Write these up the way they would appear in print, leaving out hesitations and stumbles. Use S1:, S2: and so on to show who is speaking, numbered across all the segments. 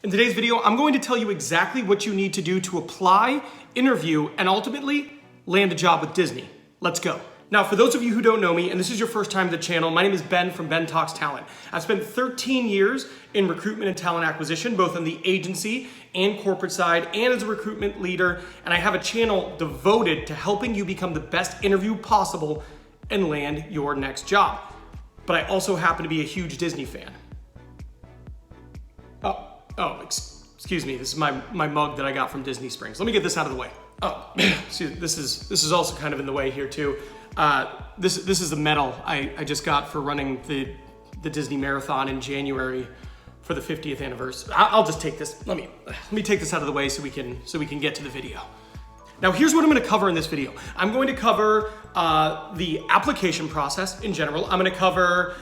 S1: In today's video, I'm going to tell you exactly what you need to do to apply, interview, and ultimately land a job with Disney. Let's go. Now, for those of you who don't know me, and this is your first time to the channel, my name is Ben from Ben Talks Talent. I've spent 13 years in recruitment and talent acquisition, both on the agency and corporate side, and as a recruitment leader, and I have a channel devoted to helping you become the best interview possible and land your next job. But I also happen to be a huge Disney fan. Excuse me, this is my mug that I got from Disney Springs. Let me get this out of the way. Excuse me, this is also kind of in the way here too. This is the medal I just got for running the Disney Marathon in January for the 50th anniversary. I'll just take this. Let me take this out of the way so we can get to the video. Now here's what I'm going to cover in this video. I'm going to cover the application process in general. I'm going to cover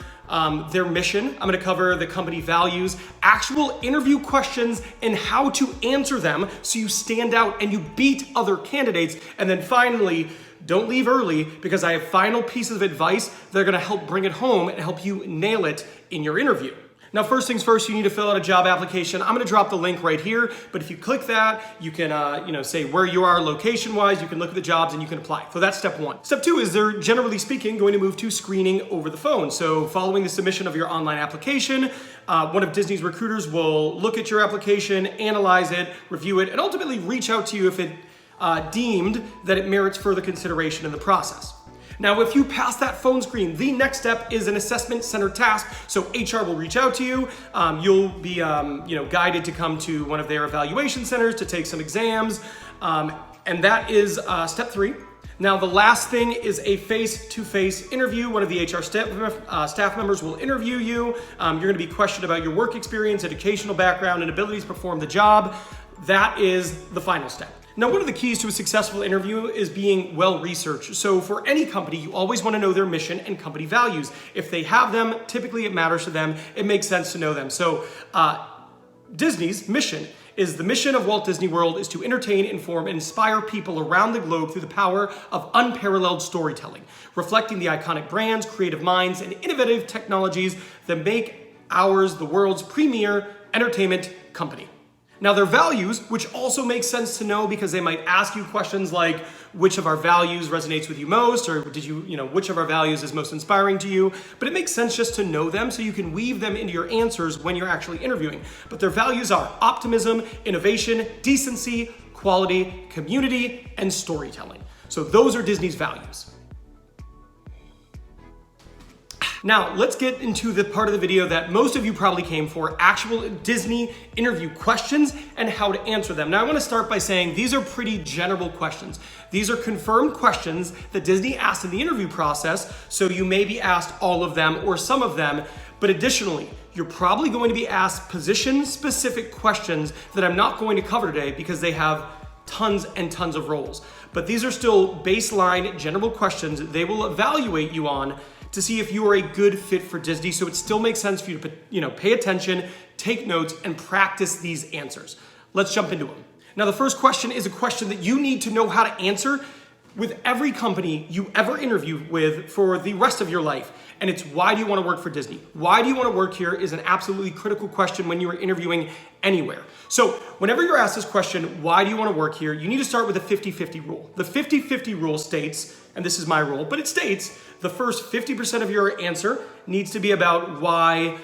S1: their mission. I'm going to cover the company values, actual interview questions, and how to answer them so you stand out and you beat other candidates. And then finally, don't leave early because I have final pieces of advice that are going to help bring it home and help you nail it in your interview. Now, first things first, you need to fill out a job application. I'm going to drop the link right here, but if you click that, you can say where you are location-wise, you can look at the jobs and you can apply. So that's step one. Step two is they're generally speaking going to move to screening over the phone. So following the submission of your online application, one of Disney's recruiters will look at your application, analyze it, review it, and ultimately reach out to you if it deemed that it merits further consideration in the process. Now, if you pass that phone screen, the next step is an assessment center task. So HR will reach out to you. You'll be guided to come to one of their evaluation centers to take some exams. And that is step three. Now, the last thing is a face-to-face interview. One of the HR staff members will interview you. You're going to be questioned about your work experience, educational background, and abilities to perform the job. That is the final step. Now, one of the keys to a successful interview is being well-researched. So for any company, you always want to know their mission and company values. If they have them, typically it matters to them. It makes sense to know them. So Disney's mission is the mission of Walt Disney World is to entertain, inform, and inspire people around the globe through the power of unparalleled storytelling, reflecting the iconic brands, creative minds, and innovative technologies that make ours the world's premier entertainment company. Now, their values, which also makes sense to know because they might ask you questions like, which of our values resonates with you most? Or which of our values is most inspiring to you? But it makes sense just to know them so you can weave them into your answers when you're actually interviewing. But their values are optimism, innovation, decency, quality, community, and storytelling. So those are Disney's values. Now, let's get into the part of the video that most of you probably came for, actual Disney interview questions and how to answer them. Now, I want to start by saying these are pretty general questions. These are confirmed questions that Disney asked in the interview process, so you may be asked all of them or some of them, but additionally, you're probably going to be asked position-specific questions that I'm not going to cover today because they have tons and tons of roles. But these are still baseline general questions they will evaluate you on to see if you are a good fit for Disney. So it still makes sense for you to pay attention, take notes, and practice these answers. Let's jump into them. Now, the first question is a question that you need to know how to answer with every company you ever interview with for the rest of your life. And it's, why do you want to work for Disney? Why do you want to work here is an absolutely critical question when you are interviewing anywhere. So whenever you're asked this question, why do you want to work here? You need to start with a 50-50 rule. The 50-50 rule states, and this is my rule, but it states the first 50% of your answer needs to be about why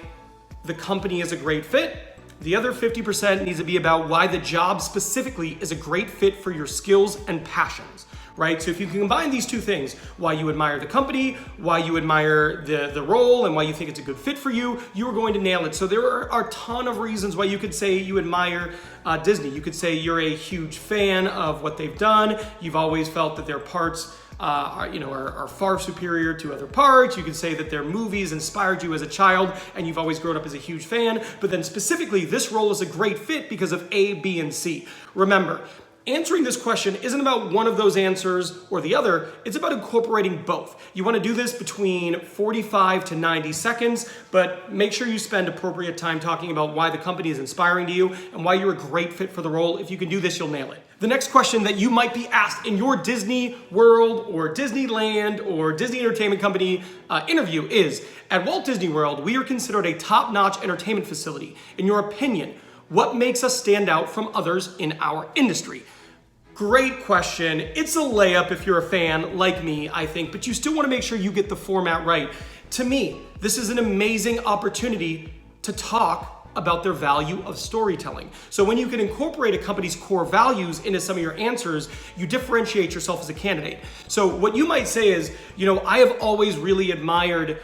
S1: the company is a great fit. The other 50% needs to be about why the job specifically is a great fit for your skills and passions, right? So if you can combine these two things, why you admire the company, why you admire the role, and why you think it's a good fit for you, you are going to nail it. So there are a ton of reasons why you could say you admire Disney. You could say you're a huge fan of what they've done. You've always felt that their parts are far superior to other parts. You could say that their movies inspired you as a child and you've always grown up as a huge fan. But then specifically, this role is a great fit because of A, B, and C. Remember, answering this question isn't about one of those answers or the other. It's about incorporating both. You want to do this between 45 to 90 seconds, but make sure you spend appropriate time talking about why the company is inspiring to you and why you're a great fit for the role. If you can do this, you'll nail it. The next question that you might be asked in your Disney World or Disneyland or Disney Entertainment Company interview is, at Walt Disney World, we are considered a top-notch entertainment facility. In your opinion, What makes us stand out from others in our industry? Great question. It's a layup if you're a fan like me, I think, but you still want to make sure you get the format right. To me, this is an amazing opportunity to talk about their value of storytelling. So when you can incorporate a company's core values into some of your answers, you differentiate yourself as a candidate. So what you might say is, I have always really admired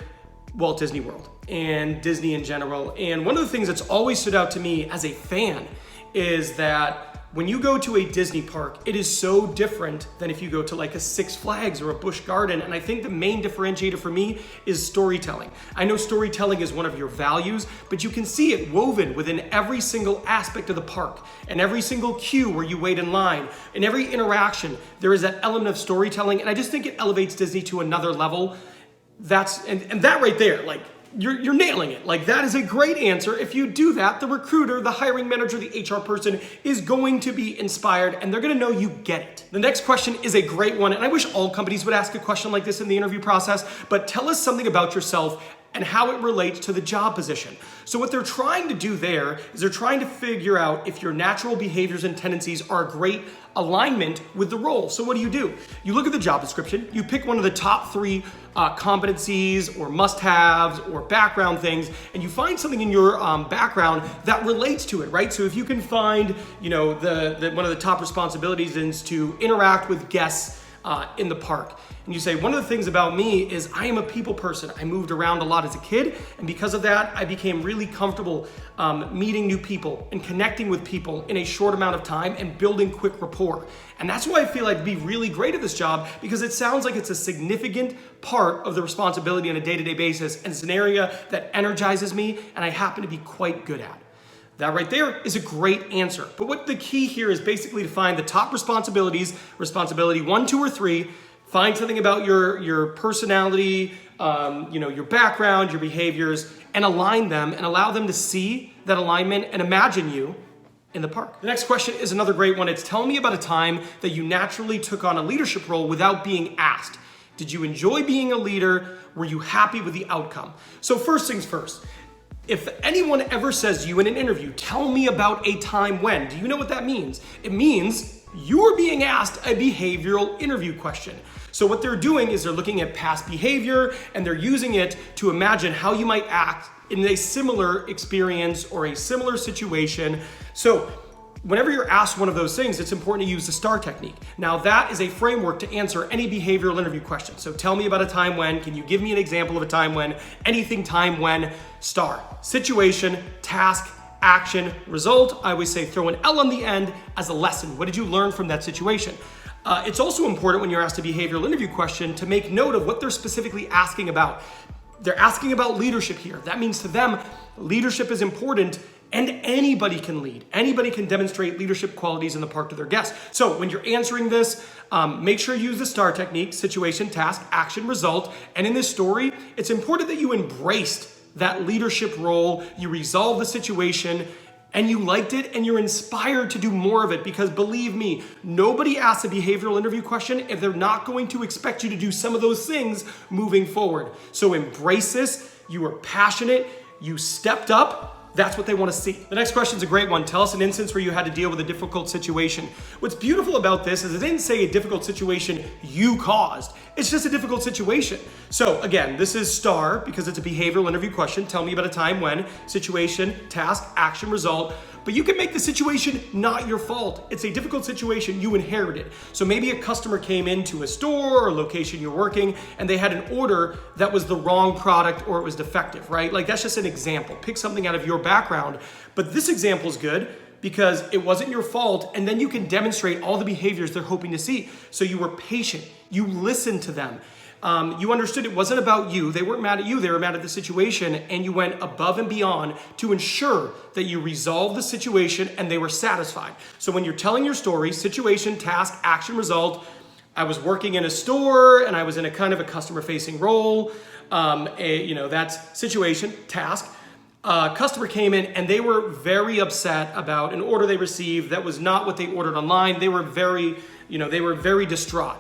S1: Walt Disney World and Disney in general. And one of the things that's always stood out to me as a fan is that when you go to a Disney park, it is so different than if you go to like a Six Flags or a Busch Garden. And I think the main differentiator for me is storytelling. I know storytelling is one of your values, but you can see it woven within every single aspect of the park and every single queue where you wait in line. In every interaction, there is that element of storytelling. And I just think it elevates Disney to another level. And that right there, like, you're nailing it. Like, that is a great answer. If you do that, the recruiter, the hiring manager, the HR person is going to be inspired and they're going to know you get it. The next question is a great one. And I wish all companies would ask a question like this in the interview process, but tell us something about yourself and how it relates to the job position. So what they're trying to do there is they're trying to figure out if your natural behaviors and tendencies are a great alignment with the role. So what do? You look at the job description, you pick one of the top 3 competencies or must-haves or background things, and you find something in your background that relates to it, right? So if you can find, one of the top responsibilities is to interact with guests in the park. And you say, one of the things about me is I am a people person. I moved around a lot as a kid, and because of that, I became really comfortable meeting new people and connecting with people in a short amount of time and building quick rapport. And that's why I feel I'd be really great at this job, because it sounds like it's a significant part of the responsibility on a day-to-day basis, and it's an area that energizes me and I happen to be quite good at. That right there is a great answer. But what the key here is basically to find the top responsibilities, responsibility 1, 2, or 3, find something about your personality, your background, your behaviors, and align them and allow them to see that alignment and imagine you in the park. The next question is another great one. It's tell me about a time that you naturally took on a leadership role without being asked. Did you enjoy being a leader? Were you happy with the outcome? So first things first. If anyone ever says to you in an interview, tell me about a time when, do you know what that means? It means you are being asked a behavioral interview question. So what they're doing is they're looking at past behavior and they're using it to imagine how you might act in a similar experience or a similar situation. So whenever you're asked one of those things, it's important to use the STAR technique. Now that is a framework to answer any behavioral interview question. So tell me about a time when, can you give me an example of a time when, anything time when, STAR. Situation, task, action, result. I always say throw an L on the end as a lesson. What did you learn from that situation? It's also important when you're asked a behavioral interview question to make note of what they're specifically asking about. They're asking about leadership here. That means to them, leadership is important and anybody can lead. Anybody can demonstrate leadership qualities in the park to their guests. So when you're answering this, make sure you use the STAR technique, situation, task, action, result. And in this story, it's important that you embraced that leadership role, you resolved the situation, and you liked it and you're inspired to do more of it, because believe me, nobody asks a behavioral interview question if they're not going to expect you to do some of those things moving forward. So embrace this, you are passionate, you stepped up, that's what they want to see. The next question is a great one. Tell us an instance where you had to deal with a difficult situation. What's beautiful about this is it didn't say a difficult situation you caused. It's just a difficult situation. So again, this is STAR because it's a behavioral interview question. Tell me about a time when, situation, task, action, result. But you can make the situation not your fault. It's a difficult situation you inherited. So maybe a customer came into a store or location you're working and they had an order that was the wrong product or it was defective, right? Like that's just an example. Pick something out of your background. But this example is good because it wasn't your fault, and then you can demonstrate all the behaviors they're hoping to see. So you were patient, you listened to them. You understood it wasn't about you. They weren't mad at you. They were mad at the situation, and you went above and beyond to ensure that you resolved the situation and they were satisfied. So when you're telling your story, situation, task, action, result, I was working in a store and I was in a kind of a customer-facing role. That's situation, task. Customer came in and they were very upset about an order they received that was not what they ordered online. They were very distraught.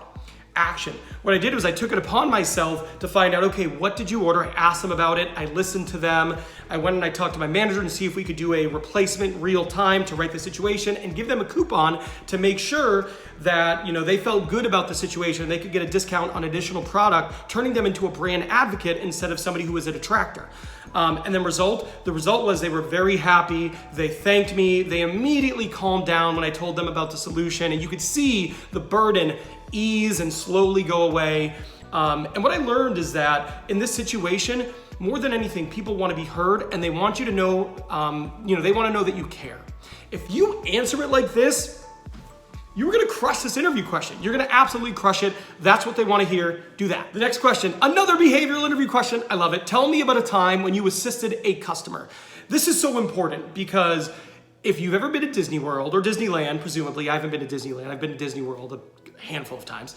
S1: action. What I did was I took it upon myself to find out, okay, what did you order? I asked them about it. I listened to them. I went and I talked to my manager to see if we could do a replacement real time to write the situation and give them a coupon to make sure that, you know, they felt good about the situation and they could get a discount on additional product, turning them into a brand advocate instead of somebody who was a detractor. And then the result was they were very happy. They thanked me. They immediately calmed down when I told them about the solution, and you could see the burden ease and slowly go away. And what I learned is that in this situation, more than anything, people want to be heard, and they want you to know, they want to know that you care. If you answer it like this, you're gonna crush this interview question. You're gonna absolutely crush it. That's what they wanna hear. Do that. The next question, another behavioral interview question. I love it. Tell me about a time when you assisted a customer. This is so important because if you've ever been to Disney World or Disneyland, presumably, I haven't been to Disneyland, I've been to Disney World a handful of times.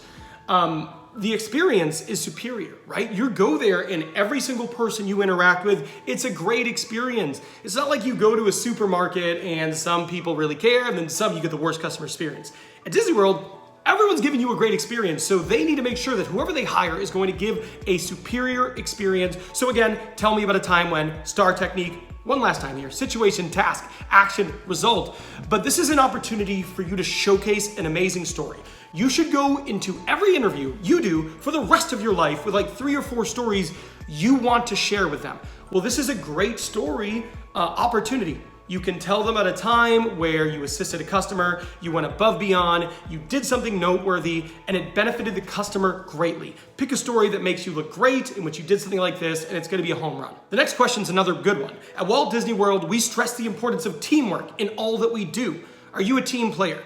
S1: The experience is superior, right? You go there and every single person you interact with, it's a great experience. It's not like you go to a supermarket and some people really care and then some you get the worst customer experience. At Disney World, everyone's giving you a great experience, so they need to make sure that whoever they hire is going to give a superior experience. So again, tell me about a time when STAR technique, one last time here, situation, task, action, result. But this is an opportunity for you to showcase an amazing story. You should go into every interview you do for the rest of your life with like 3 or 4 stories you want to share with them. Well, this is a great story opportunity. You can tell them at a time where you assisted a customer, you went above beyond, you did something noteworthy, and it benefited the customer greatly. Pick a story that makes you look great in which you did something like this, and it's gonna be a home run. The next question is another good one. At Walt Disney World, we stress the importance of teamwork in all that we do. Are you a team player?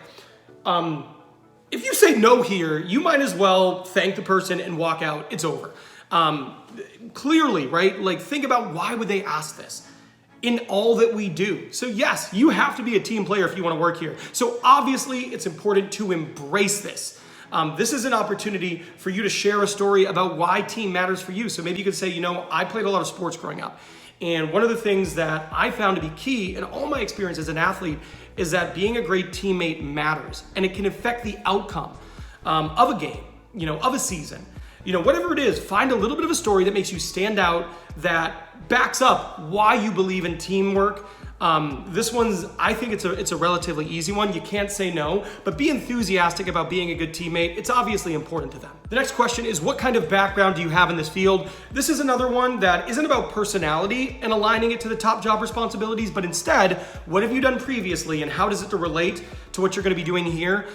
S1: If you say no here, you might as well thank the person and walk out. It's over. Clearly, right? Like, think about why would they ask this? In all that we do. So yes, you have to be a team player if you want to work here. So obviously it's important to embrace this. This is an opportunity for you to share a story about why team matters for you. So maybe you could say, you know, I played a lot of sports growing up. And one of the things that I found to be key in all my experience as an athlete is that being a great teammate matters, and it can affect the outcome of a game, you know, of a season. You know, whatever it is, find a little bit of a story that makes you stand out, that backs up why you believe in teamwork. This one's, I think it's a relatively easy one. You can't say no, but be enthusiastic about being a good teammate. It's obviously important to them. The next question is, what kind of background do you have in this field? This is another one that isn't about personality and aligning it to the top job responsibilities, but instead, what have you done previously and how does it relate to what you're gonna be doing here?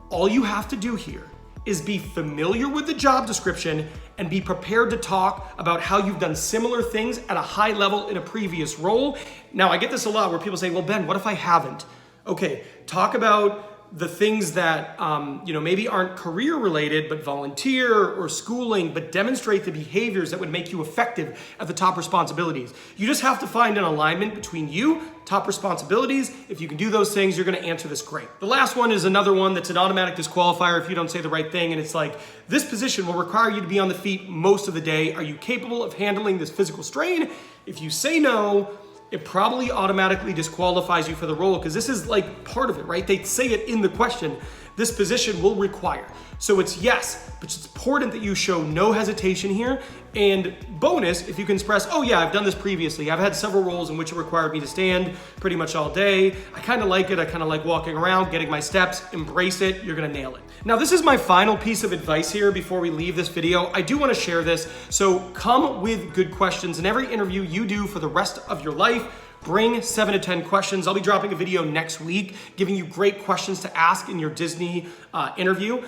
S1: All you have to do here is be familiar with the job description and be prepared to talk about how you've done similar things at a high level in a previous role. Now, I get this a lot where people say, well, Ben, what if I haven't? Okay, talk about the things that maybe aren't career related, but volunteer or schooling, but demonstrate the behaviors that would make you effective at the top responsibilities. You just have to find an alignment between you, top responsibilities. If you can do those things, you're gonna answer this great. The last one is another one that's an automatic disqualifier if you don't say the right thing, and it's like, this position will require you to be on the feet most of the day. Are you capable of handling this physical strain? If you say no, it probably automatically disqualifies you for the role, because this is like part of it, right? They say it in the question, this position will require. So it's yes, but it's important that you show no hesitation here. And bonus, if you can express, oh yeah, I've done this previously. I've had several roles in which it required me to stand pretty much all day. I kind of like it. I kind of like walking around, getting my steps, embrace it. You're gonna nail it. Now, this is my final piece of advice here before we leave this video. I do wanna share this. So come with good questions. In every interview you do for the rest of your life, bring 7 to 10 questions. I'll be dropping a video next week giving you great questions to ask in your Disney interview.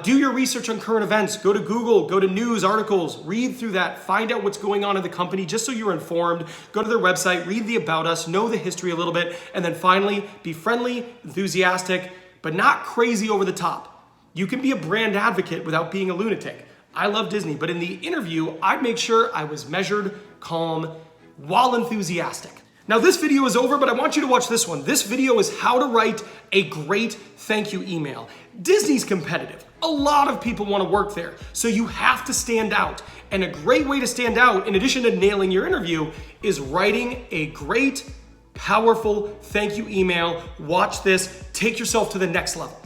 S1: Do your research on current events. Go to Google, go to news articles, read through that, find out what's going on in the company just so you're informed. Go to their website, read the about us, know the history a little bit, and then finally, be friendly, enthusiastic, but not crazy over the top. You can be a brand advocate without being a lunatic. I love Disney, but in the interview, I'd make sure I was measured, calm, while enthusiastic. Now this video is over, but I want you to watch this one. This video is how to write a great thank you email. Disney's competitive. A lot of people want to work there, so you have to stand out. And a great way to stand out, in addition to nailing your interview, is writing a great, powerful thank you email. Watch this, take yourself to the next level.